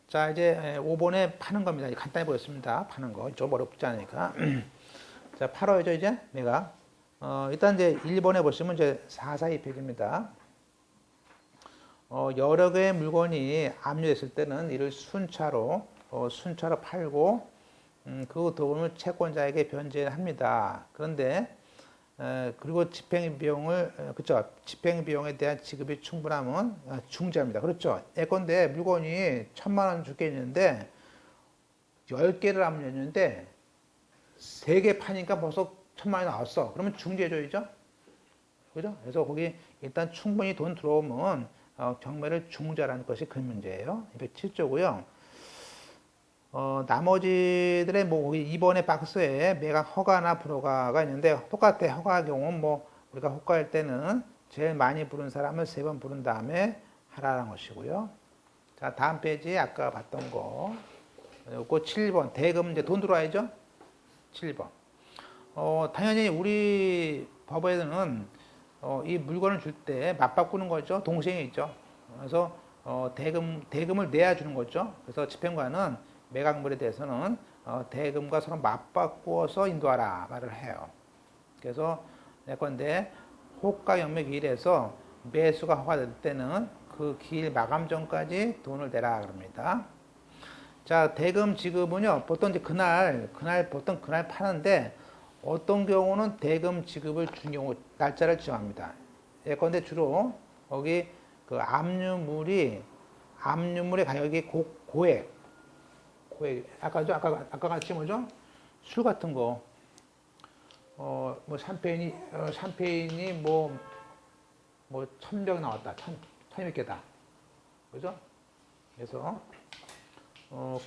자, 이제 5번에 파는 겁니다. 간단히 보였습니다. 파는 거. 좀 어렵지 않으니까. 자, 8호죠, 이제 내가. 일단 이제 1번에 보시면 이제 442팩입니다. 여러 개의 물건이 압류됐을 때는 이를 순차로 팔고, 그 돈을 채권자에게 변제합니다. 그런데, 그리고 집행비용에 대한 지급이 충분하면 중지합니다. 그렇죠. 예컨대 물건이 1,000만 원 줄게 있는데 10개를 압류했는데 3개 파니까 벌써 1,000만 원이 나왔어. 그러면 중지해줘야죠. 그죠? 그래서 거기 일단 충분히 돈 들어오면 경매를 중지하라는 것이 그 문제예요. 207조고요. 나머지들의 뭐 거기 2번의 박스에 매각 허가나 불허가가 있는데 똑같아. 허가 경우는 뭐 우리가 허가할 때는 제일 많이 부른 사람을 3번 부른 다음에 하라는 것이고요. 자, 다음 페이지 아까 봤던 거. 요거 7번 대금 이제 돈 들어와야죠. 7번. 당연히 우리 법에는 이 물건을 줄 때 맞바꾸는 거죠. 동생이 있죠. 그래서 대금을 내야 주는 거죠. 그래서 집행관은 매각물에 대해서는 대금과 서로 맞바꾸어서 인도하라 말을 해요. 그래서 예컨대 호가 경매 기일에서 매수가 허가될 때는 그 기일 마감 전까지 돈을 내라 그럽니다. 자, 대금 지급은요, 보통 이제 보통 그날 파는데 어떤 경우는 대금 지급을 준 경우 날짜를 지정합니다. 예컨대 주로 거기 그 압류물의 가격이 고액, 아까 같이 뭐죠? 술 같은 거, 뭐 샴페인이 뭐 1,000병 나왔다. 1,200개다. 그죠? 그래서,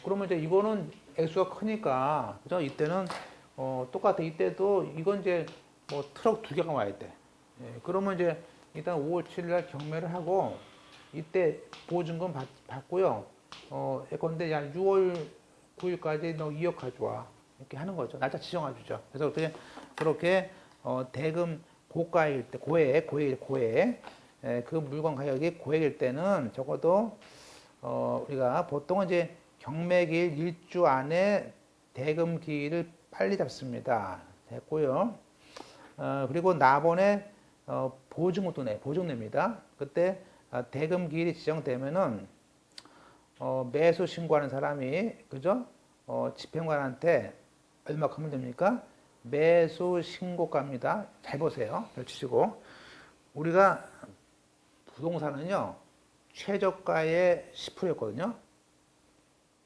그러면 이제 이거는 액수가 크니까, 그죠? 이때는, 똑같아. 이때도 이건 이제 뭐 트럭 2개가 와야 돼. 예, 그러면 이제 일단 5월 7일 경매를 하고, 이때 보증금 받고요. 예컨대 6월 9일까지 너 2억 가져와. 이렇게 하는 거죠. 날짜 지정해 주죠. 그래서 그렇게 대금 고가일 때, 고액, 그 물건 가격이 고액일 때는 적어도 우리가 보통은 이제 경매기일 1주 안에 대금 기일을 빨리 잡습니다. 됐고요. 그리고 나번에 보증금도 보증냅니다. 그때 대금 기일이 지정되면은 매수 신고하는 사람이 그죠? 집행관한테 얼마큼 됩니까? 매수 신고가입니다. 잘 보세요. 별 치시고 우리가 부동산은요 최저가의 10%였거든요.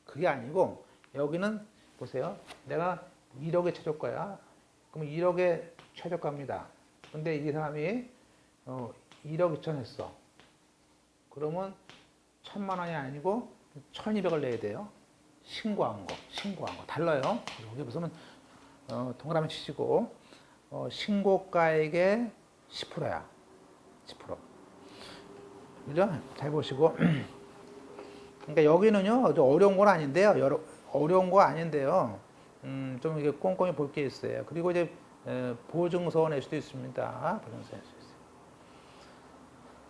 그게 아니고 여기는 보세요. 내가 1억의 최저가야. 그럼 1억의 최저가입니다. 근데 이 사람이 1억 2천 했어. 그러면 1,000만 원이 아니고 1,200을 내야 돼요. 신고한 거. 달라요. 여기 보시면, 동그라미 치시고, 신고가액의 10%야. 10%. 그죠? 잘 보시고. 그러니까 여기는요, 어려운 건 아닌데요. 좀 이게 꼼꼼히 볼 게 있어요. 그리고 이제, 보증서 낼 수도 있습니다. 보증서 낼 수 있어요.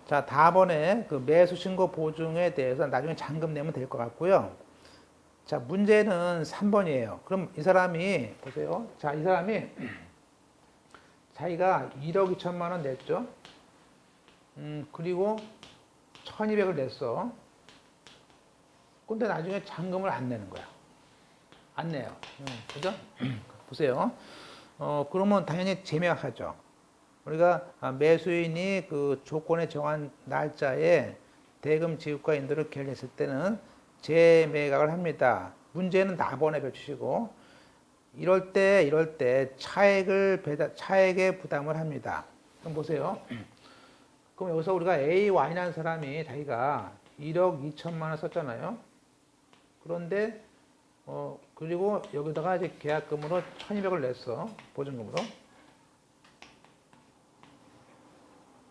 자, 다음번에 그 매수 신고 보증에 대해서 나중에 잔금 내면 될 것 같고요. 자, 문제는 3번이에요. 그럼 이 사람이, 보세요. 자, 이 사람이 자기가 1억 2천만 원 냈죠. 그리고 1200을 냈어. 근데 나중에 잔금을 안 내는 거야. 안 내요. 그죠? 보세요. 그러면 당연히 재매각하죠. 우리가 매수인이 그 조건에 정한 날짜에 대금 지급과 인도를 결의했을 때는 재매각을 합니다. 문제는 나번에 펼치시고 이럴 때 차액에 부담을 합니다. 그럼 보세요. 그럼 여기서 우리가 Y라는 사람이 자기가 1억 2천만 원 썼잖아요. 그런데 그리고 여기다가 이제 계약금으로 1200을 냈어. 보증금으로.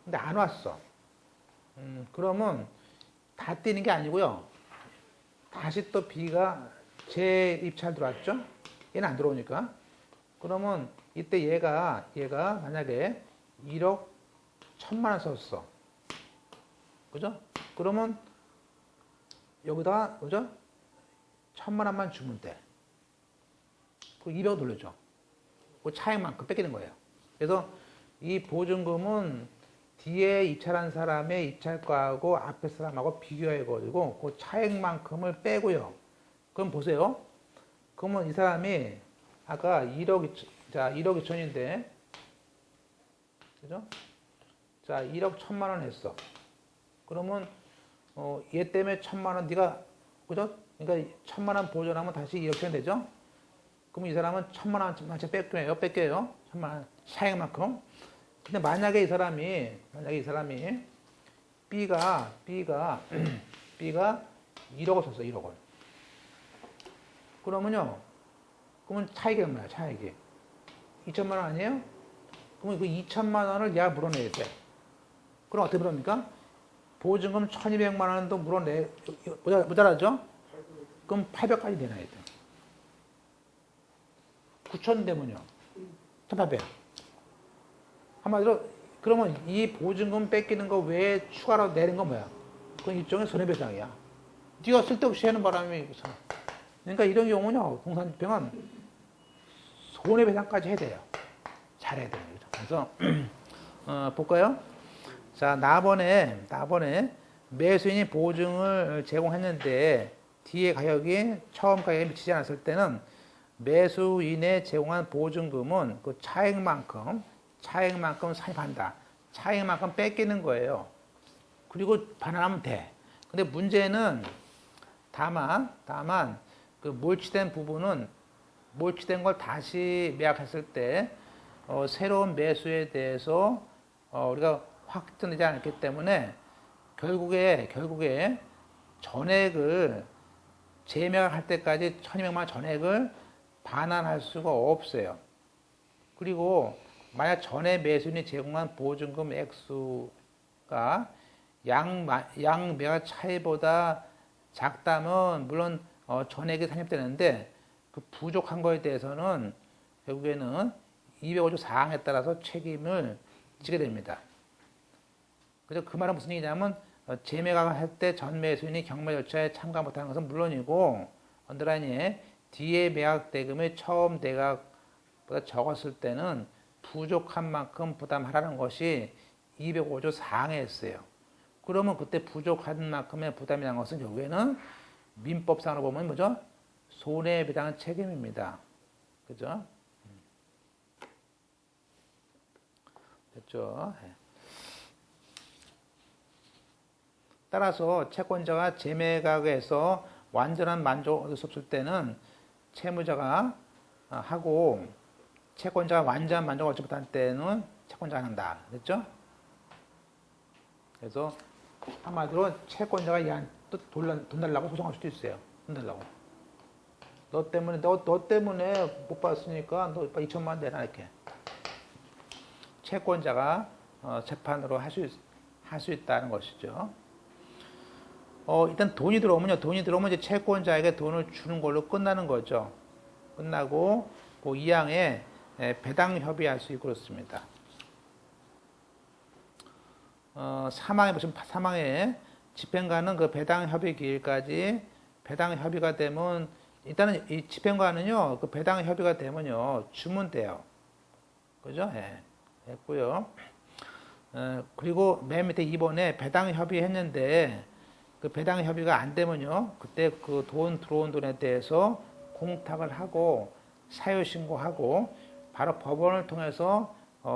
근데 안 왔어. 그러면 다 뛰는 게 아니고요. 다시 또 B가 재입찰 들어왔죠? 얘는 안 들어오니까. 그러면 이때 얘가 만약에 1억 1000만 원 썼어. 그죠? 그러면 여기다가, 그죠? 1000만 원만 주면 돼. 그 200 돌려줘. 그 차액만큼 뺏기는 거예요. 그래서 이 보증금은 뒤에 입찰한 사람의 입찰가하고 앞에 사람하고 비교해가지고 그 차액만큼을 빼고요. 그럼 보세요. 그러면 이 사람이 아까 1억 2천인데, 그죠? 자, 1억 1000만 원 했어. 그러면 얘 때문에 1000만 원 네가, 그죠? 그러니까 1000만 원 보존하면 다시 2억 1000 되죠? 그럼 이 사람은 1000만 원만큼 뺏겨요. 1000만 원 차액만큼. 근데 만약에 이 사람이 B가 1억을 썼어. 1억을. 그러면 차익이 얼마야? 차익이 2천만 원 아니에요? 그러면 그 2천만 원을 내가 물어내야 돼. 그럼 어떻게 물어냅니까? 보증금 1200만 원도 모자라죠? 그럼 800까지 내놔야 돼. 9천 되면요. 1800. 한마디로 그러면 이 보증금 뺏기는 거 외에 추가로 내는 건 뭐야? 그건 일종의 손해배상이야. 네가 쓸데없이 하는 바람에. 그러니까 이런 경우는요, 공산주택은 손해배상까지 해야 돼요. 잘해야 돼요. 그래서 볼까요? 자, 나번에 매수인이 보증을 제공했는데 뒤에 가격이 처음 가격에 미치지 않았을 때는 매수인의 제공한 보증금은 그 차액만큼 산입한다. 차액만큼 뺏기는 거예요. 그리고 반환하면 돼. 근데 문제는 다만 그 몰치된 부분은 몰치된 걸 다시 매각했을 때 새로운 매수에 대해서 우리가 확정되지 않았기 때문에 결국에 전액을 재매각할 때까지 1200만 원 전액을 반환할 수가 없어요. 그리고 만약 전에 매수인이 제공한 보증금 액수가 양 매각 차이보다 작다면 물론 전액이 산입되는데 그 부족한 거에 대해서는 결국에는 205조 4항에 따라서 책임을 지게 됩니다. 그래서 그 말은 무슨 얘기냐면 재매각을 할 때 전 매수인이 경매 절차에 참가 못하는 것은 물론이고 언더라인에 뒤에 매각 대금이 처음 대각보다 적었을 때는 부족한 만큼 부담하라는 것이 205조 4항에 있어요. 그러면 그때 부족한 만큼의 부담이라는 것은 결국에는 민법상으로 보면 뭐죠? 손해배상 책임입니다. 그죠? 됐죠? 따라서 채권자가 재매각에서 완전한 만족을 얻을 수 없을 때는 채무자가 하고 채권자가 완전한 만족을 얻지 못할 때는 채권자가 한다. 됐죠? 그래서 한마디로 채권자가 얘한테 돈 달라고 소송할 수도 있어요. 돈 달라고. 너 때문에 못 받았으니까 너 2천만 원 내놔 이렇게. 채권자가 재판으로 할 수 있다는 것이죠. 일단 돈이 들어오면 이제 채권자에게 돈을 주는 걸로 끝나는 거죠. 끝나고 그 2항에 배당 협의할 수 있고 그렇습니다. 사망에 보시면 사망에 집행관은 그 배당 협의 기일까지 배당 협의가 되면 일단은 이 집행관은요 그 배당 협의가 되면요 주문돼요. 그죠? 예. 했고요. 그리고 맨 밑에 2번에 배당 협의했는데 그 배당 협의가 안 되면요 그때 그 돈 들어온 돈에 대해서 공탁을 하고 사유 신고하고 바로 법원을 통해서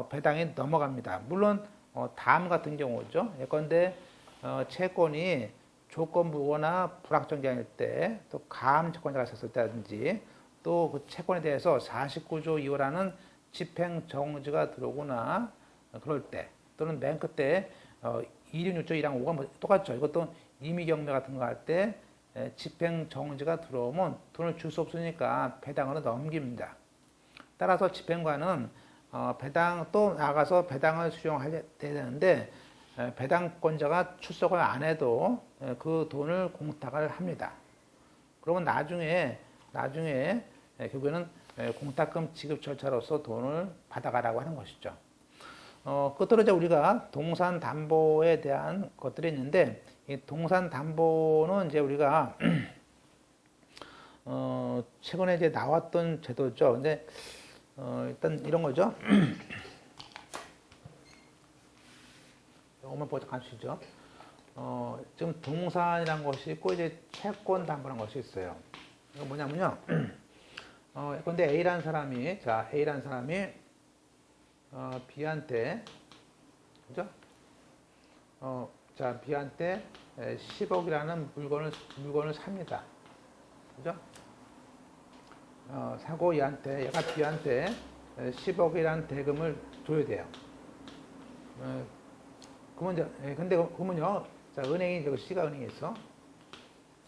배당이 넘어갑니다. 물론 다음 같은 경우죠. 예컨대 채권이 조건부거나 불확정자일 때, 또 가압 채권자가 있었을 때라든지, 또 그 채권에 대해서 49조 2호라는 집행 정지가 들어오거나 그럴 때, 또는 맨 끝에 266조 1항 5가 똑같죠. 이것도 임의경매 같은 거 할 때 집행 정지가 들어오면 돈을 줄 수 없으니까 배당으로 넘깁니다. 따라서 집행관은 배당 또 나가서 배당을 수령해야 되는데 배당권자가 출석을 안 해도 그 돈을 공탁을 합니다. 그러면 나중에 결국에는 공탁금 지급 절차로서 돈을 받아가라고 하는 것이죠. 끝으로 이제 우리가 동산담보에 대한 것들이 있는데 이 동산담보는 이제 우리가 최근에 이제 나왔던 제도죠. 근데 일단 이런 거죠. 이것만 보자 가시죠. 지금 동산이라는 것이 있고 이제 채권 담보라는 것이 있어요. 이거 뭐냐면요. 근데 A라는 사람이 B한테 그죠? B한테 10억이라는 물건을 삽니다. 그죠? 사고 얘가 B한테 10억이라는 대금을 줘야 돼요. 그러면요, 은행이, C가 은행에 있어.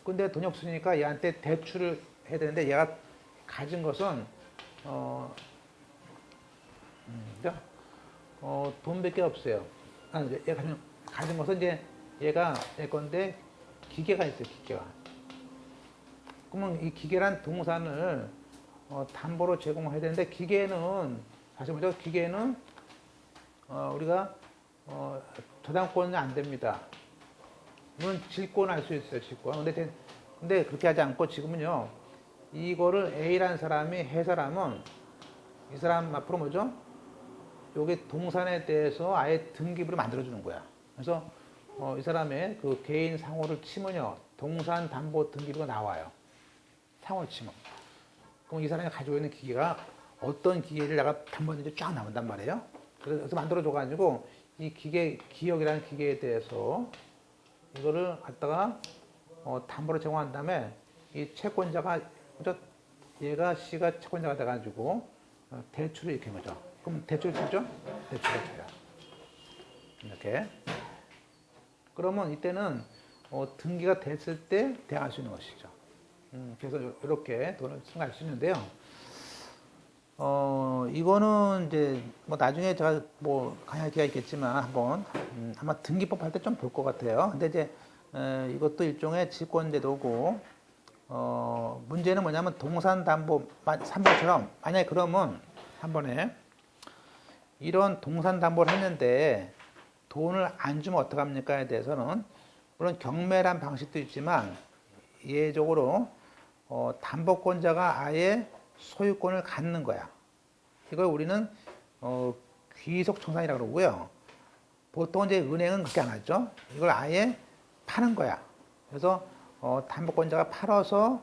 근데 돈이 없으니까 얘한테 대출을 해야 되는데 얘가 가진 것은, 돈밖에 없어요. 얘가 가진 것은 이제 얘가 내 건데 기계가 있어요, 기계가. 그러면 이 기계란 동산을 담보로 제공해야 되는데 기계는 다시 보죠. 기계는 우리가 저당권은 안 됩니다. 물론 질권은 할 수 있어요. 질권. 근데 그렇게 하지 않고 지금은요. 이거를 A라는 사람이 해서라면 이 사람 앞으로 뭐죠? 여기 동산에 대해서 아예 등기부를 만들어주는 거야. 그래서 이 사람의 그 개인 상호를 치면요. 동산 담보 등기부가 나와요. 상호를 치면. 그럼 이 사람이 가지고 있는 기계가 어떤 기계를 내가 담보했는지 쫙 나온단 말이에요. 그래서 만들어줘가지고 이 기억이라는 기계에 대해서 이거를 갖다가 담보로 제공한 다음에 이 채권자가 얘가 C가 채권자가 돼가지고 대출을 이렇게 한 거죠. 그럼 대출 주죠? 대출을 줘요. 이렇게. 그러면 이때는 등기가 됐을 때 대항할 수 있는 것이죠. 그래서 이렇게 돈을 승가할 수 있는데요. 이거는 이제 뭐 나중에 제가 뭐 강의할 기회가 있겠지만 한번 아마 등기법 할 때 좀 볼 것 같아요. 근데 이제 이것도 일종의 지권제도고 문제는 뭐냐면 동산담보 3번처럼 만약에 그러면 한 번에 이런 동산담보를 했는데 돈을 안 주면 어떡합니까에 대해서는 물론 경매란 방식도 있지만 예적으로 담보권자가 아예 소유권을 갖는 거야. 이걸 우리는 귀속청산이라고 그러고요. 보통 이제 은행은 그렇게 안 하죠. 이걸 아예 파는 거야. 그래서 담보권자가 팔아서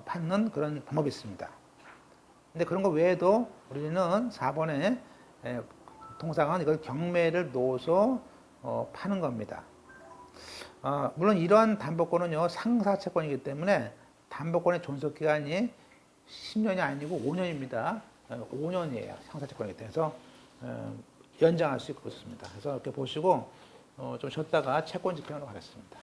받는 그런 방법이 있습니다. 근데 그런 거 외에도 우리는 4번에 통상은 이걸 경매를 놓아서 파는 겁니다. 물론 이러한 담보권은요 상사채권이기 때문에 담보권의 존속기간이 10년이 아니고 5년입니다. 5년이에요. 상사채권이기 때문에. 그래서 연장할 수 있고 그렇습니다. 그래서 이렇게 보시고 좀 쉬었다가 채권 집행으로 가겠습니다.